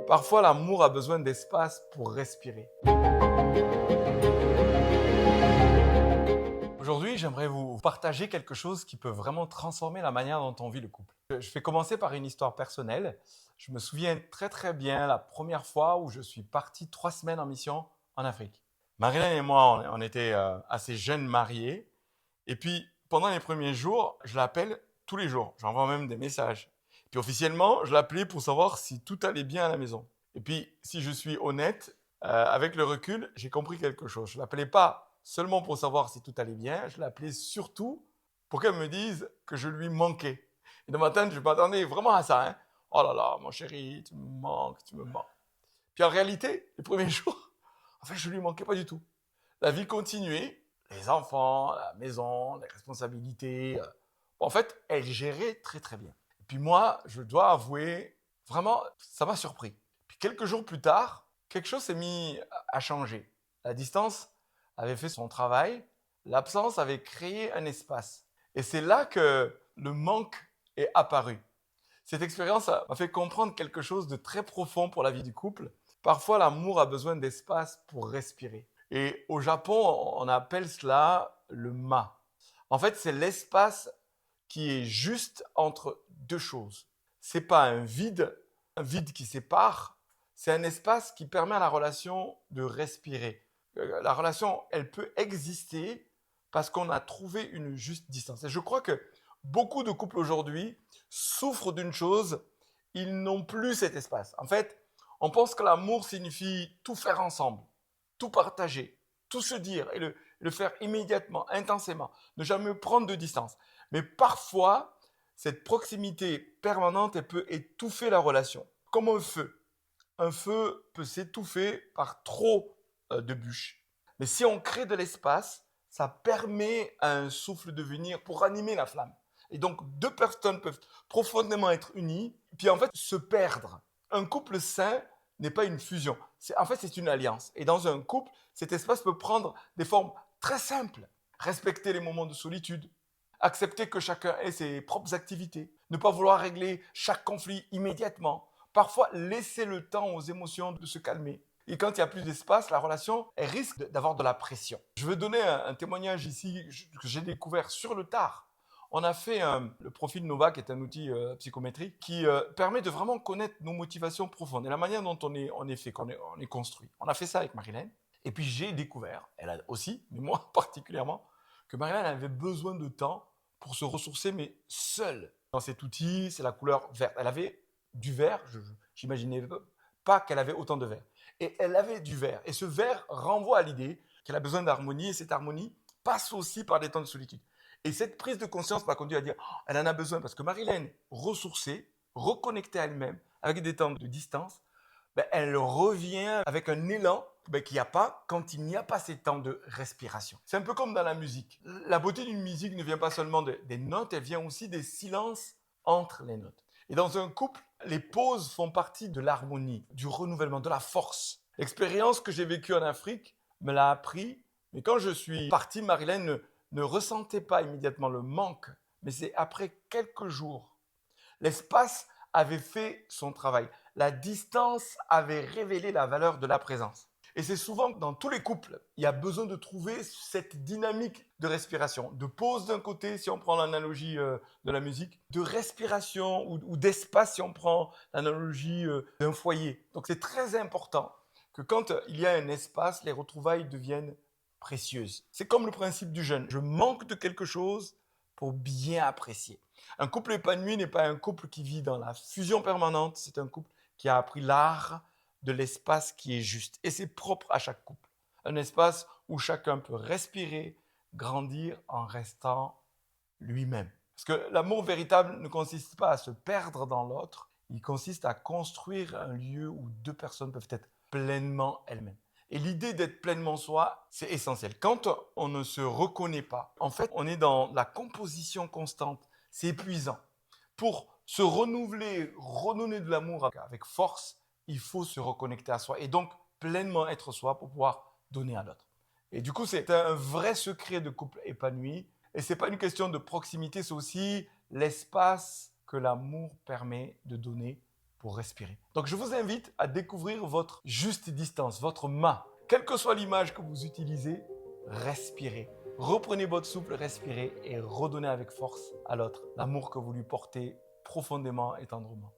Parfois, l'amour a besoin d'espace pour respirer. Aujourd'hui, j'aimerais vous partager quelque chose qui peut vraiment transformer la manière dont on vit le couple. Je vais commencer par une histoire personnelle. Je me souviens très bien la première fois où je suis parti 3 semaines en mission en Afrique. Marilyn et moi, on était assez jeunes mariés. Et puis, pendant les premiers jours, je l'appelle tous les jours. J'envoie même des messages. Puis officiellement, je l'appelais pour savoir si tout allait bien à la maison. Et puis, si je suis honnête, avec le recul, j'ai compris quelque chose. Je ne l'appelais pas seulement pour savoir si tout allait bien, je l'appelais surtout pour qu'elle me dise que je lui manquais. Et dans ma tête, je m'attendais vraiment à ça. Oh là là, mon chéri, tu me manques, tu me manques. Puis en réalité, les premiers jours, en fait, je lui manquais pas du tout. La vie continuait, les enfants, la maison, les responsabilités. En fait, elle gérait très bien. Et puis moi, je dois avouer, vraiment, ça m'a surpris. Puis quelques jours plus tard, quelque chose s'est mis à changer. La distance avait fait son travail, l'absence avait créé un espace. Et c'est là que le manque est apparu. Cette expérience m'a fait comprendre quelque chose de très profond pour la vie du couple. Parfois, l'amour a besoin d'espace pour respirer. Et au Japon, on appelle cela le ma. En fait, c'est l'espace qui est juste entre deux choses. C'est pas un vide qui sépare, c'est un espace qui permet à la relation de respirer. La relation, elle peut exister parce qu'on a trouvé une juste distance. Et je crois que beaucoup de couples aujourd'hui souffrent d'une chose, ils n'ont plus cet espace. En fait, on pense que l'amour signifie tout faire ensemble, tout partager, tout se dire et le faire immédiatement, intensément, ne jamais prendre de distance. Mais parfois, cette proximité permanente, elle peut étouffer la relation, comme un feu. Un feu peut s'étouffer par trop de bûches. Mais si on crée de l'espace, ça permet à un souffle de venir pour ranimer la flamme. Et donc, deux personnes peuvent profondément être unies, puis en fait se perdre. Un couple sain n'est pas une fusion. En fait, c'est une alliance. Et dans un couple, cet espace peut prendre des formes très simples. Respecter les moments de solitude, accepter que chacun ait ses propres activités, ne pas vouloir régler chaque conflit immédiatement, parfois laisser le temps aux émotions de se calmer. Et quand il n'y a plus d'espace, la relation elle risque d'avoir de la pression. Je veux donner un témoignage ici que j'ai découvert sur le tard. On a fait le profil Nova, qui est un outil psychométrique, qui permet de vraiment connaître nos motivations profondes et la manière dont on est fait, qu'on est construit. On a fait ça avec Marilyn. Et puis j'ai découvert, elle a aussi, mais moi particulièrement, que Marilyn avait besoin de temps pour se ressourcer, mais seule. Dans cet outil, c'est la couleur verte. Elle avait du vert, j'imaginais pas qu'elle avait autant de vert. Et elle avait du vert. Et ce vert renvoie à l'idée qu'elle a besoin d'harmonie, et cette harmonie passe aussi par des temps de solitude. Et cette prise de conscience m'a conduit à dire, oh, elle en a besoin, parce que Marilyn, ressourcée, reconnectée à elle-même, avec des temps de distance, elle revient avec un élan qu'il n'y a pas quand il n'y a pas ces temps de respiration. C'est un peu comme dans la musique. La beauté d'une musique ne vient pas seulement des notes, elle vient aussi des silences entre les notes. Et dans un couple, les pauses font partie de l'harmonie, du renouvellement, de la force. L'expérience que j'ai vécue en Afrique me l'a appris, mais quand je suis parti, Marilyn ne ressentait pas immédiatement le manque, mais c'est après quelques jours. L'espace avait fait son travail. La distance avait révélé la valeur de la présence. Et c'est souvent dans tous les couples, il y a besoin de trouver cette dynamique de respiration, de pause d'un côté, si on prend l'analogie de la musique, de respiration ou d'espace, si on prend l'analogie d'un foyer. Donc c'est très important que quand il y a un espace, les retrouvailles deviennent précieuses. C'est comme le principe du jeûne. Je manque de quelque chose pour bien apprécier. Un couple épanoui n'est pas un couple qui vit dans la fusion permanente, c'est un couple qui a appris l'art de l'espace qui est juste. Et c'est propre à chaque couple. Un espace où chacun peut respirer, grandir en restant lui-même. Parce que l'amour véritable ne consiste pas à se perdre dans l'autre, il consiste à construire un lieu où deux personnes peuvent être pleinement elles-mêmes. Et l'idée d'être pleinement soi, c'est essentiel. Quand on ne se reconnaît pas, en fait, on est dans la composition constante. C'est épuisant. Pour se renouveler, redonner de l'amour avec force, il faut se reconnecter à soi et donc pleinement être soi pour pouvoir donner à l'autre. Et du coup, c'est un vrai secret de couple épanoui. Et ce n'est pas une question de proximité, c'est aussi l'espace que l'amour permet de donner pour respirer. Donc je vous invite à découvrir votre juste distance, votre mât. Quelle que soit l'image que vous utilisez, respirez. Reprenez votre souffle, respirez et redonnez avec force à l'autre l'amour que vous lui portez profondément et tendrement.